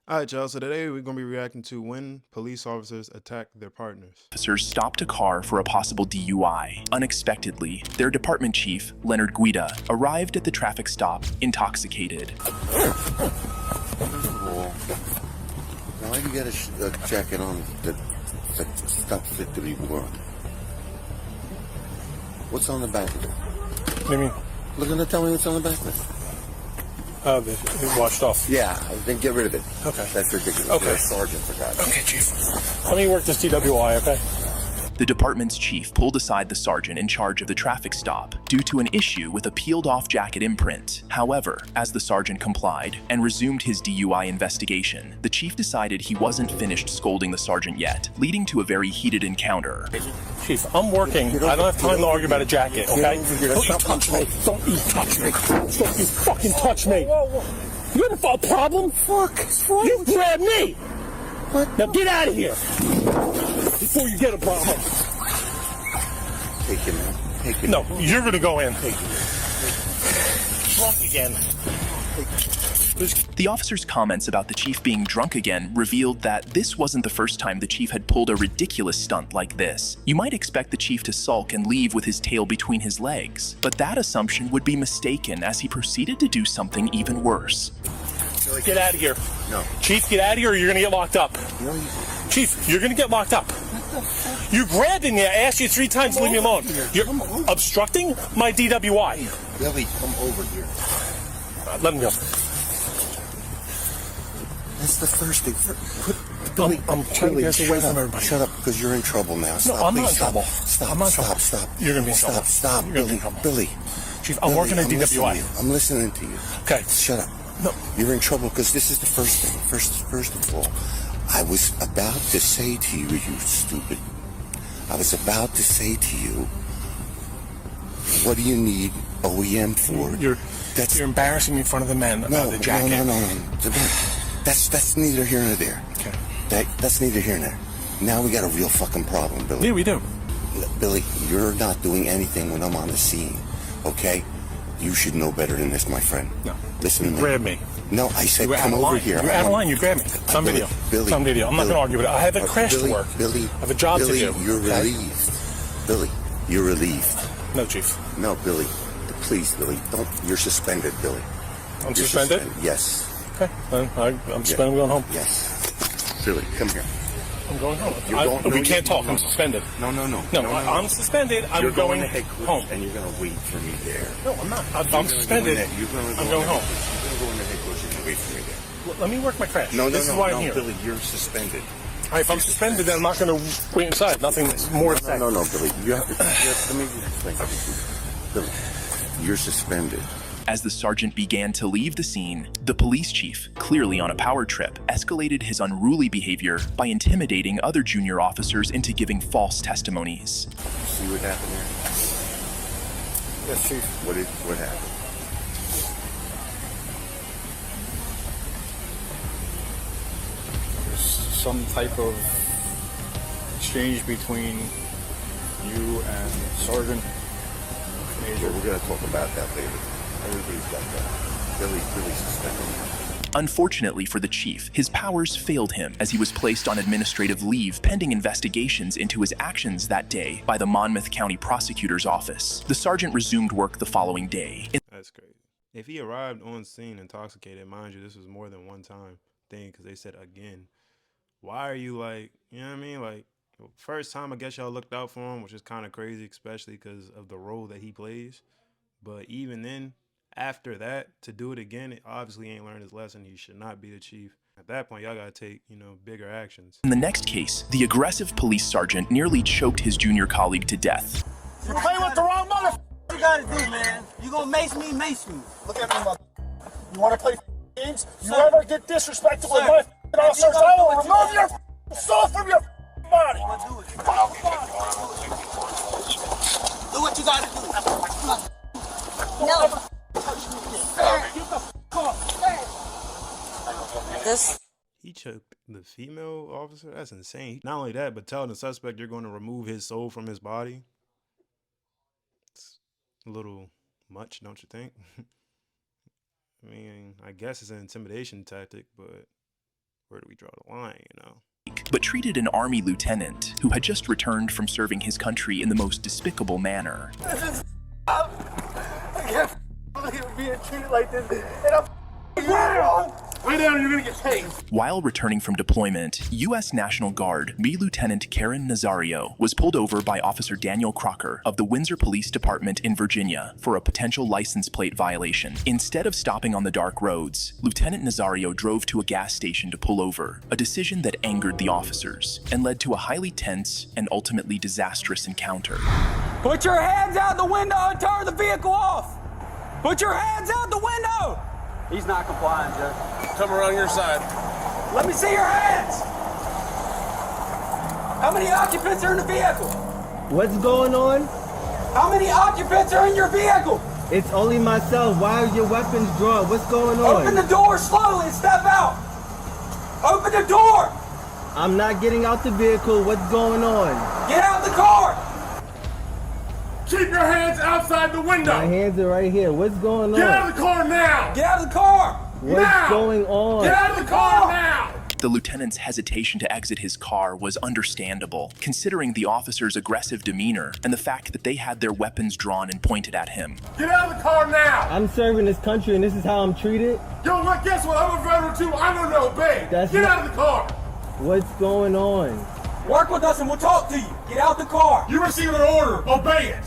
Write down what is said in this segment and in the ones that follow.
All right, y'all. So today we're going to be reacting to when police officers attack their partners. Officers stopped a car for a possible DUI. Unexpectedly, their department chief, Leonard Guida, arrived at the traffic stop intoxicated. Why do you got a jacket on that stops fit to be worn? What's on the back of it? What do you mean? Look at tell me what's on the back of it. It washed off. Yeah, then get rid of it. Okay. That's ridiculous. Okay. You're a sergeant, for God's sake. Okay, Chief. Let me work this DWI, okay? The department's chief pulled aside the sergeant in charge of the traffic stop due to an issue with a peeled-off jacket imprint. However, as the sergeant complied and resumed his DUI investigation, the chief decided he wasn't finished scolding the sergeant yet, leading to a very heated encounter. Chief, I'm working. I don't have time to argue about a jacket, okay? Don't you touch me. Don't you touch me. Don't you fucking touch me. You have a problem? Fuck. You grabbed me. What? Now get out of here before you get a problem. Take him in. Take him No, in. you're gonna go in. Take him Drunk again. The officer's comments about the chief being drunk again revealed that this wasn't the first time the chief had pulled a ridiculous stunt like this. You might expect the chief to sulk and leave with his tail between his legs, but that assumption would be mistaken as he proceeded to do something even worse. Get out of here. No. Chief, get out of here or you're gonna get locked up. No, you... Chief, you're gonna get locked up. You grabbed me. I asked you 3 times to leave me alone. You're obstructing my DWI. Billy, come over here. Let him go. That's the first thing. Billy, I'm trying to get away from everybody. Shut up, because you're in trouble now. Stop, I'm not please, in stop. trouble. Stop, I'm not in trouble. stop. You're gonna be in trouble. Stop, You're gonna be Billy, in trouble. Billy. Chief, I'm Billy, working at DWI. I'm listening to you. Okay. Shut up. No. You're in trouble because this is the first thing. First of all, I was about to say to you, you stupid. I was about to say to you, what do you need OEM for? You're embarrassing me in front of the men about the jacket. No. That's neither here nor there. Okay. That's neither here nor there. Now we got a real fucking problem, Billy. Yeah, we do. Billy, you're not doing anything when I'm on the scene, okay? You should know better than this, my friend. No. Listen to me. Grab me. No, I said You were come out of over line. here. You're out of line. You grabbed me. It's on Billy, video. Billy, It's on video. I'm not going to argue with it. I have a crash Billy, to work. Billy, I have a job Billy, to do. You're okay? relieved. Billy, you're relieved. No, Chief. No, Billy. Please, Billy, don't. You're suspended, Billy. I'm suspended? Yes. Okay. Then I'm suspended. I'm going home. Yes. Billy, come here. I'm going home. No, we can't talk. I'm suspended. No. I'm suspended. I'm going home. And you're going to wait for me there. No, I'm not. I'm suspended. I'm going home. You're going to go in the headquarters and wait for me there. Let me work my crash. No, This is why I'm here. Billy, you're suspended. All right, if I'm suspended, then I'm not going to wait inside. Nothing more to say. No, Billy. You have to. Let me explain something. Billy, you're suspended. As the sergeant began to leave the scene, the police chief, clearly on a power trip, escalated his unruly behavior by intimidating other junior officers into giving false testimonies. See what happened there? Yes, Chief. What happened? There's some type of exchange between you and Sergeant Major. We're going to talk about that later. Everybody's got that. Billy's suspended. Unfortunately for the chief, his powers failed him as he was placed on administrative leave pending investigations into his actions that day by the Monmouth County Prosecutor's Office. The sergeant resumed work the following day. That's crazy. If he arrived on scene intoxicated, mind you, this was more than one time thing because they said again. Why are you like, you know what I mean? Like, first time I guess y'all looked out for him, which is kind of crazy, especially because of the role that he plays. But even then, after that, to do it again, it obviously ain't learned his lesson. He should not be the chief. At that point, y'all gotta take, bigger actions. In the next case, the aggressive police sergeant nearly choked his junior colleague to death. You play with the wrong mother. You gotta do, man. You gonna mace me? Look at me, mother. You wanna play games? You ever get disrespectful with my officers? I will remove your soul from your body. Do it. Do what you gotta do. No. This. He choked the female officer? That's insane. Not only that, but telling the suspect you're going to remove his soul from his body. It's a little much, don't you think? I mean, I guess it's an intimidation tactic, but where do we draw the line, you know? But treated an army lieutenant who had just returned from serving his country in the most despicable manner. I can't believe being treated like this, and I'm wrong. Lay down, you're gonna get tased. While returning from deployment, U.S. National Guard B. Lieutenant Karen Nazario was pulled over by Officer Daniel Crocker of the Windsor Police Department in Virginia for a potential license plate violation. Instead of stopping on the dark roads, Lieutenant Nazario drove to a gas station to pull over, a decision that angered the officers and led to a highly tense and ultimately disastrous encounter. Put your hands out the window and turn the vehicle off! Put your hands out the window! He's not complying, Judge. Come around your side. Let me see your hands! How many occupants are in the vehicle? What's going on? How many occupants are in your vehicle? It's only myself. Why are your weapons drawn? What's going on? Open the door slowly and step out! Open the door! I'm not getting out the vehicle. What's going on? Get out the car! Keep your hands outside the window. My hands are right here. What's going on? Get out of the car now. Get out of the car! What's going on? Get out of the car now. The lieutenant's hesitation to exit his car was understandable, considering the officer's aggressive demeanor and the fact that they had their weapons drawn and pointed at him. Get out of the car now. I'm serving this country and this is how I'm treated? Yo, look, guess what? I'm a veteran too. I don't know, babe. Get out of the car. What's going on? Work with us and we'll talk to you. Get out the car. You received an order. Obey it.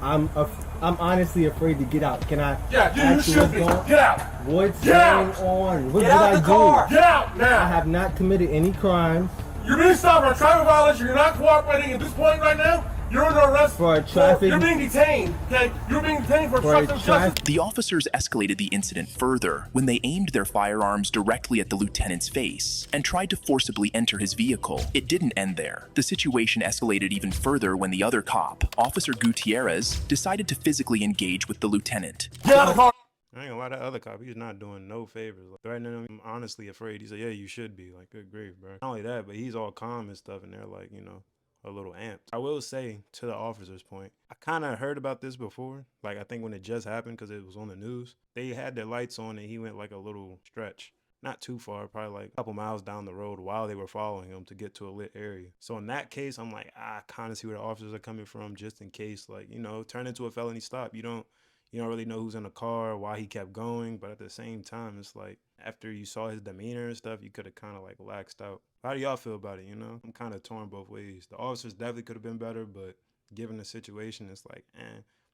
I'm honestly afraid to get out. Can I? Yeah, you should be. Get out. What's going on? What Get did out I the car. do? Get out now. I have not committed any crimes. You're being stopped for a traffic violation. You're not cooperating at this point right now. You're under arrest For a traffic- You're being detained. Okay, you're being detained for obstruction of justice. The officers escalated the incident further when they aimed their firearms directly at the lieutenant's face and tried to forcibly enter his vehicle. It didn't end there. The situation escalated even further when the other cop, Officer Gutierrez, decided to physically engage with the lieutenant. Get out of the car. I ain't gonna lie, that other cop, he's not doing no favors. Like, threatening him, I'm honestly afraid. He said, yeah, you should be. Like, good grief, bro. Not only that, but he's all calm and stuff, and they're like, you know, a little amped. I will say, to the officer's point, I kind of heard about this before. Like, I think when it just happened, because it was on the news, they had their lights on and he went like a little stretch. Not too far, probably like a couple miles down the road while they were following him to get to a lit area. So in that case, I'm like, I kind of see where the officers are coming from, just in case, like, you know, turn into a felony stop. You don't really know who's in the car, why he kept going, but at the same time, it's like, after you saw his demeanor and stuff, you could have kind of like laxed out. How do y'all feel about it, you know? I'm kind of torn both ways. The officers definitely could have been better, but given the situation, it's like,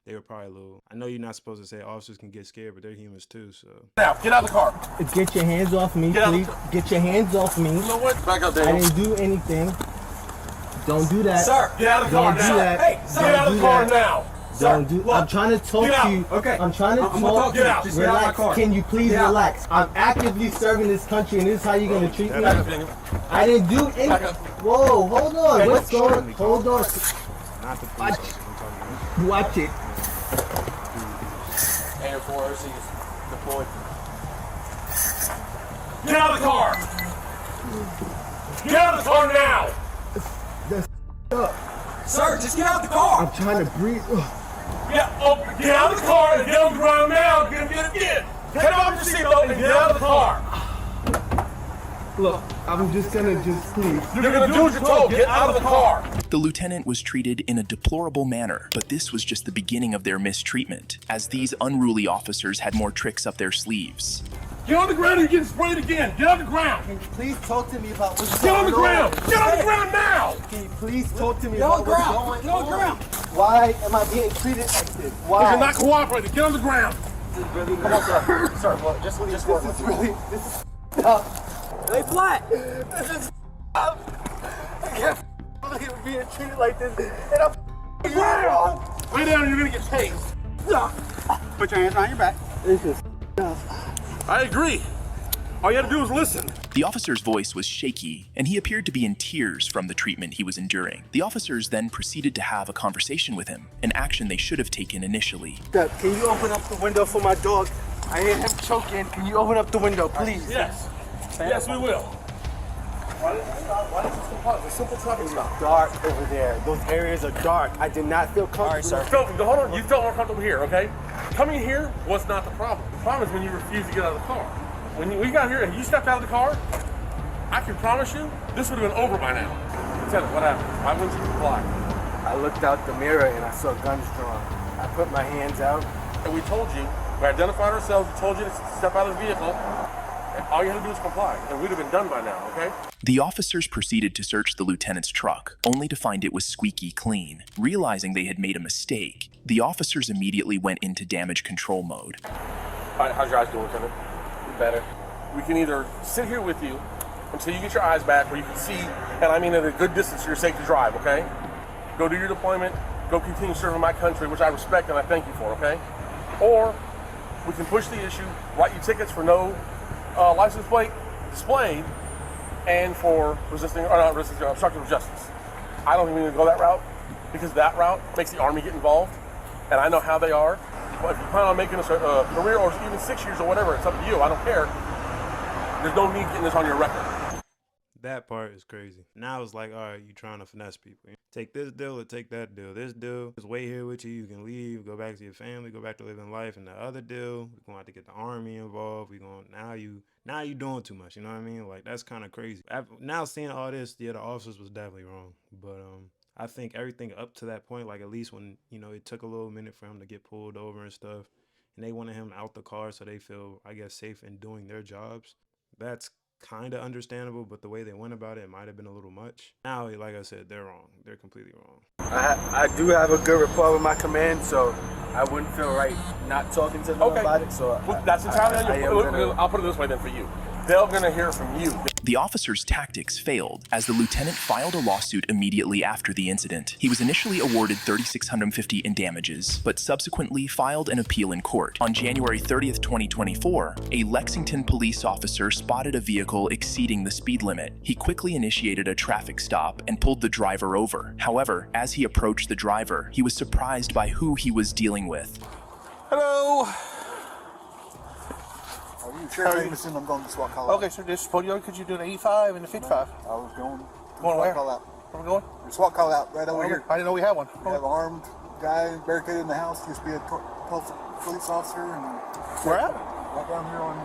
they were probably a little... I know you're not supposed to say officers can get scared, but they're humans too, so... Now, get out of the car. Get your hands off me, please. Get your hands off me. You know what? Back up there. I didn't do anything. Don't do that. Sir, Get out of the car Don't do now. that. Hey, sir, Get out of the car now. Don't do. look, I'm trying to talk get out. to you. Okay. I'm trying to I'm gonna talk. talk to you. Get out. Just get out of my Relax. car. Can you please Get out. relax? I'm actively serving this country, and this is how you're gonna treat me. Back up, Daniel. I didn't do anything. Back up. Whoa, hold on. Hey, What's going on? me Hold on. Not the police officer, I'm talking about. Watch it. Air 4 OC is deployed. Get out of the car. Get out of the car now. That's up. Sir, just get out the car! I'm trying to breathe. Ugh. Get out of the car and get on the ground now. Get it. Take off your seatbelt and get out of the car. Look, I'm just gonna please. You're gonna do what you're told. Get out of the car. The lieutenant was treated in a deplorable manner, but this was just the beginning of their mistreatment, as these unruly officers had more tricks up their sleeves. Get on the ground and you're getting sprayed again. Get on the ground. Can you please talk to me about what's Get on going the ground. Get on the ground now. Can you please talk to me Get on about the what's ground. going Get on the ground. Why am I being treated like this? Why? You're not cooperating. Get on the ground. Really? Come on, sir. Sir, look, just work. This is really, this is tough. Lay flat! This is I can't believe being treated like this, and I'm wrong. Lay down and you're gonna get tased. Put your hands on your back. This is I agree. All you had to do was listen. The officer's voice was shaky, and he appeared to be in tears from the treatment he was enduring. The officers then proceeded to have a conversation with him, an action they should have taken initially. Can you open up the window for my dog? I hear him choking. Can you open up the window, please? Yes. Yes, we will. Why is this a simple traffic stop? Dark over there. Those areas are dark. I did not feel comfortable. Hold on. You felt more comfortable here, okay? Coming here was not the problem. The problem is when you refuse to get out of the car. when we got here and you stepped out of the car, I can promise you this would have been over by now. Lieutenant, what happened? Why wouldn't you comply? I looked out the mirror and I saw guns drawn. I put my hands out. And we told you, we identified ourselves, we told you to step out of the vehicle, and all you had to do is comply, and we'd have been done by now, okay? The officers proceeded to search the lieutenant's truck, only to find it was squeaky clean. Realizing they had made a mistake, the officers immediately went into damage control mode. All right, how's your eyes doing, Lieutenant? Better. We can either sit here with you until you get your eyes back where you can see, and I mean at a good distance so you're safe to drive, okay? Go do your deployment, go continue serving my country, which I respect and I thank you for, okay? Or we can push the issue, write you tickets for no license plate displayed and for obstruction of justice. I don't think we need to go that route because that route makes the Army get involved, and I know how they are. But if you plan on making a career or even 6 years or whatever, it's up to you. I don't care. There's no need getting this on your record. That part is crazy. Now it's like, all right, you trying to finesse people. Take this deal or take that deal. This deal is wait here with you. You can leave, go back to your family, go back to living life. And the other deal, we're going to have to get the Army involved. Now you doing too much. You know what I mean? Like, that's kind of crazy. Now seeing all this, yeah, the officers was definitely wrong. But I think everything up to that point, like at least when, it took a little minute for him to get pulled over and stuff, and they wanted him out the car so they feel, I guess, safe in doing their jobs. That's kind of understandable, but the way they went about it might have been a little much. Now, like I said, they're wrong. They're completely wrong. I do have a good rapport with my command, so I wouldn't feel right not talking to them about it. So that's entirely on you. I'll put it this way then for you. They're going to hear from you. The officer's tactics failed as the lieutenant filed a lawsuit immediately after the incident. He was initially awarded $3,650 in damages, but subsequently filed an appeal in court. On January 30th, 2024, a Lexington police officer spotted a vehicle exceeding the speed limit. He quickly initiated a traffic stop and pulled the driver over. However, as he approached the driver, he was surprised by who he was dealing with. Hello. Sure, I'm going to SWAT call out. Okay, sir, just pull you over. Could you do the 85 and the 55? I was going. Going where? Call out. Where we going? SWAT call out right over here. I didn't know we had one. We have an armed guy barricaded in the house. Used to be a police officer. And where at? Right down here on.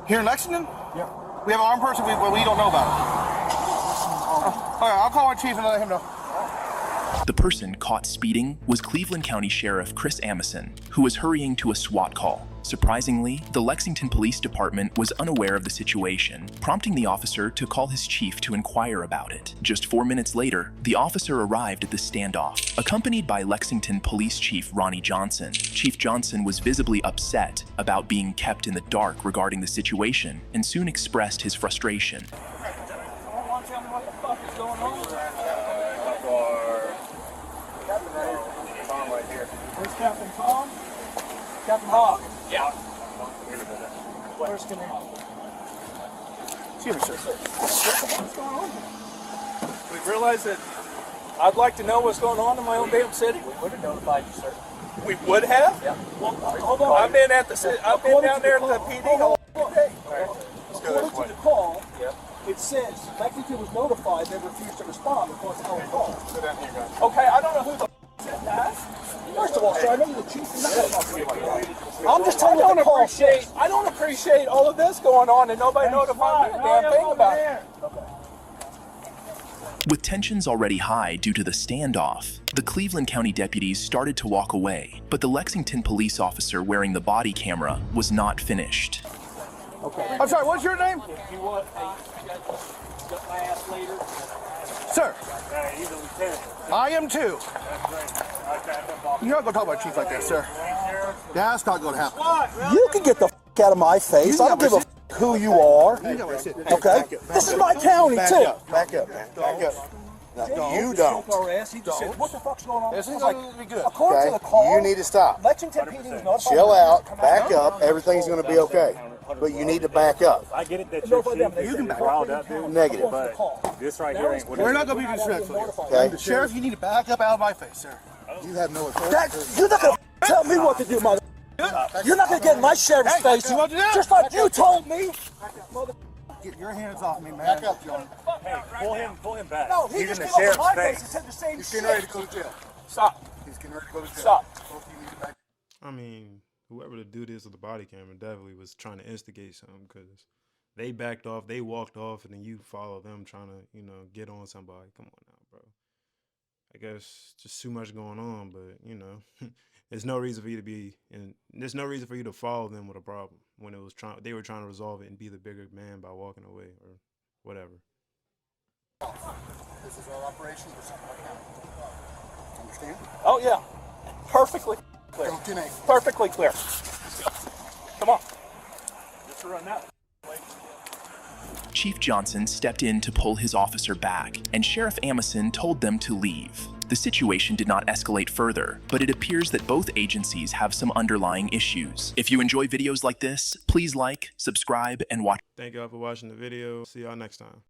Here in Lexington? Yeah. We have an armed person we don't know about. Okay, I'll call our chief and let him know. The person caught speeding was Cleveland County Sheriff Chris Amison, who was hurrying to a SWAT call. Surprisingly, the Lexington Police Department was unaware of the situation, prompting the officer to call his chief to inquire about it. Just 4 minutes later, the officer arrived at the standoff. Accompanied by Lexington Police Chief Ronnie Johnson, Chief Johnson was visibly upset about being kept in the dark regarding the situation and soon expressed his frustration. Captain Tom? Captain Hawk? Yeah. Where's Command? Excuse me, sir. What's going on? We realize that I'd like to know what's going on in my own damn city. We would have notified you, sir. We would have? Yeah. Well, hold on. I've been down there at the PD all day. According to the call, it says Lexington was notified they refused to respond because of the call. Okay, I don't know who the said that. First of all, sir, I know you're the chief. I'm just telling you the call. I don't appreciate all of this going on and nobody notified me a damn thing about it. With tensions already high due to the standoff, the Cleveland County deputies started to walk away, but the Lexington police officer wearing the body camera was not finished. Okay. I'm sorry, what's your name? If you want, get my ass later. Sir. He's a lieutenant. I am too. You're not going to talk about chief like that, sir. That's not going to happen. You can get the out of my face. I don't give a who you are. Okay? This is my county, too. Back up, man. Back up. No, you don't. He just said, what the fuck's going on? This is going to be good. According to the call, You need to stop. Lexington PD is not Chill out. Back up. Everything's going to be okay. But you need to back up. I get it that you're chief. You can back riled up, dude. Negative. But this right here ain't what We're not going to be disrespectful. Okay? Sheriff, you need to back up out of my face, sir. You have no authority. You're not going to tell me what to do, mother. You're not going to get in my sheriff's face. you want to do? Just like you told me. Get your hands off me, man. Back up, John. Hey, pull him back. No, he He's just in the came up to sheriff's my face face. and said the same He's shit. getting ready to go to jail. Stop. He's getting ready to go to jail. Stop. Both of you need to back I mean, whoever the dude is with the body camera definitely was trying to instigate something because they backed off, they walked off, and then you follow them trying to, you know, get on somebody. Come on now, bro. I guess just too much going on, but you know, there's no reason for you to be, and there's no reason for you to follow them with a problem when it was they were trying to resolve it and be the bigger man by walking away or whatever. This is our operation for something like that. Understand? Oh, yeah. Perfectly clear. Don't get Perfectly clear. Come on. Just to run that. Chief Johnson stepped in to pull his officer back, and Sheriff Amison told them to leave. The situation did not escalate further, but it appears that both agencies have some underlying issues. If you enjoy videos like this, please like, subscribe, and watch. Thank y'all for watching the video. See y'all next time.